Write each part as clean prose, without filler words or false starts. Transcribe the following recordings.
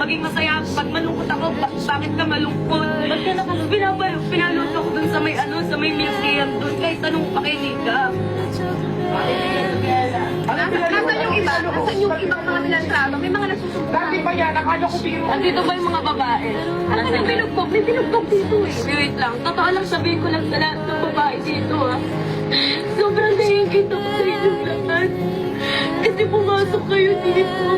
maging masaya. Pag malungkot ako, bakit ka malungkot? Ba't ka pinanood ako dun sa may museum dun, kahit anong pakinig ka. Nasaan yung iba? Nasaan yung ibang mga nilantraba? May mga nasusunod. Dati pa yan, akala ko biro. Andito ba yung mga babae? Ano yung binugbog? May binugbog dito eh. Wait lang. Totoo lang, sabihin ko lang sa lahat ng babae dito, ha. Sobrang nahihigit ako sa inyong lahat. Kasi pumasok kayo dito.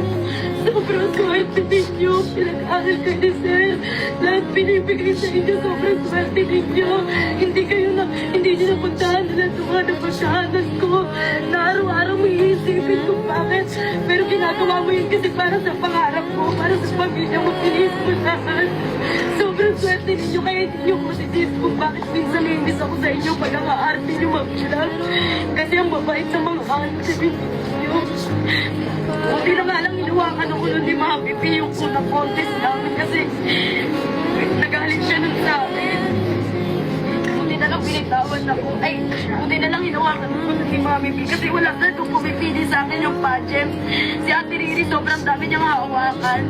Sobrang swerte ninyo. Pinag-aaral kayo ni sir. Lahat binibigay sa inyo. Sobrang swerte ninyo. Hindi nyo napuntahan na lahat ng mga napagdaanan ko. Na araw-araw may iisipin kung bakit. Pero ginagawa mo yun kasi para sa pangarap mo. Para sa pamilya mo. Tiniis mo lahat. Sobrang swerte ninyo. Kaya hindi nyo masisip kung bakit minsan nainis ako sa inyo pag ang aarte nyo mabilang. Kasi ang babait sa mga arte ninyo. Buti na nga lang hinawakan ako nun ni Mami P yung unang contest namin kasi nagaling siya nun sa akin. Buti na lang binitawan ako. Buti na lang hinawakan ako nun ni Mami P kasi wala na kung pumipili sa akin yung pageant. Si Ate Riri sobrang dami niyang hawakan.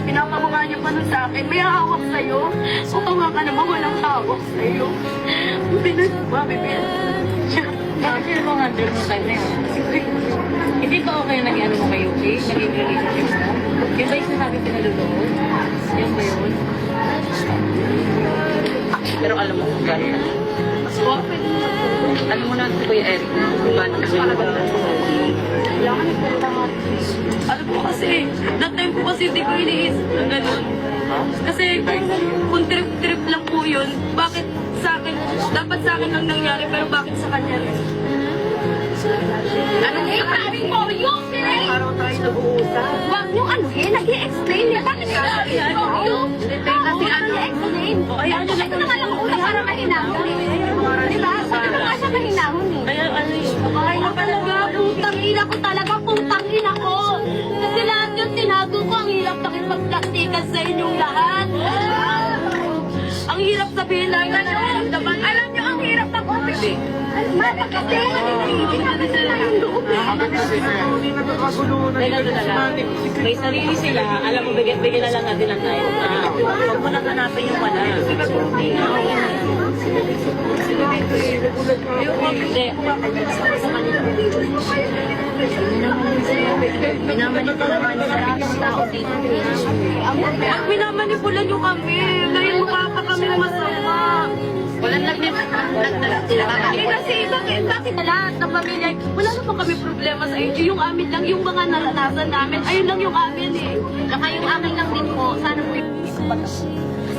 Pinapamukha niya pa nun sa akin. May hawak sa'yo. Kung nga ka naman walang hawak sa'yo. Buti na si Mami P. Bakit sila mga under mo time na yun? Hindi ba okay na naging ano mo kayo, okay? Naging relationship mo? Yun ba yung sinabi pinalulunod? Yun ba yun? Pero alam mo kung gano'n. Alam mo na si Kuya Eric kung gano'n kasi Alam mo kasi, that time po kasi hindi ko iniisip na gano'n. Kasi kung trip-trip lang po yun, bakit sa akin, dapat sa akin lang nangyari, pero bakit sa kanya rin? Anong sabi mo? Yung pinay! Araw tayo nag-uusap. Huwag niyong ano eh, nag-i-explain niya. Bakit ka nag-i-explain? Kasi ano? Nag-i-explain. Ito naman ang una para mahinahon eh. Diba? Sabi ko nga siya mahinahon eh. Kaya ano yun? Ay, talaga, putang ina ko talaga, putang ina ko. Kasi lahat yung tinago ko, ang hirap pakipagplastikan sa inyong lahat. Ang hirap sabihin lang na nararamdaman. Alam niyo, ang hirap mag-office. Mata kasi, hindi na yung loob eh. Hindi na nagkakagulo na. May sarili sila, alam mo, bigyan na lang natin ang tayo. Huwag mo nang hanapin yung wala. Hindi. Minamanipula naman yung maraming tao dito. At minamanipula nyo kami. Dahil mukha pa kami masama. Walang kasi bakit lahat ng pamilya, Wala na po kami problema sa inyo. Yung amin lang, yung mga naranasan namin, ayun lang yung amin eh. saka yung akin lang din po, sana po yung kasi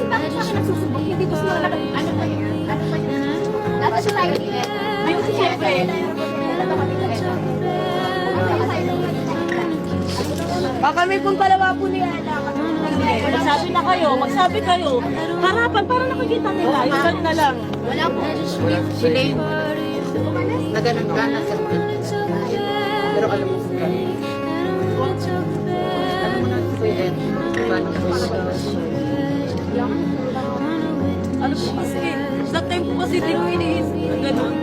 bakit sa akin nagsusubok? Hindi ko sila ano ba yun? Ano ba yun? Dapat siya tayo ulit. Ayun si Siyempre. Kami kung palawa po ni Ana. Magsabi na kayo, magsabi kayo. Harapan, para nakikita nila. Yung na lang. Wala po. Sila yung naganan-ganan sa pero alam mo kung gano'n. Alam mo na si Kuya Ed, paano po Ano po kasi, that time po kasi hindi ko iniisip na gano'n.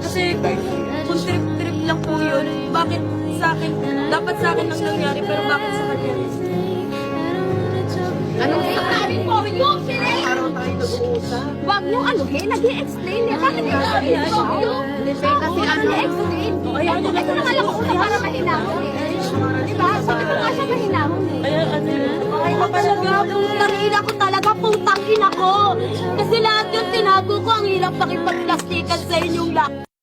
Kasi kung trip-trip lang po yun, bakit sa akin, dapat sa akin lang nangyari, pero bakit sa kanya? Anong sabi mo? Yung pinay! Araw tayo nag-uusap. Huwag niyong ano eh, nag-i-explain niya. Bakit ka nag-i-explain? Kasi nag-i-explain. Ito naman lang una para mahinahon eh. Diba? Sabi ko nga siya mahinahon eh. Kaya ano yun? Ay, talaga, putang ina ko talaga, putang ina ko. Kasi lahat yung tinago ko, ang hirap pakipagplastikan sa inyong lahat.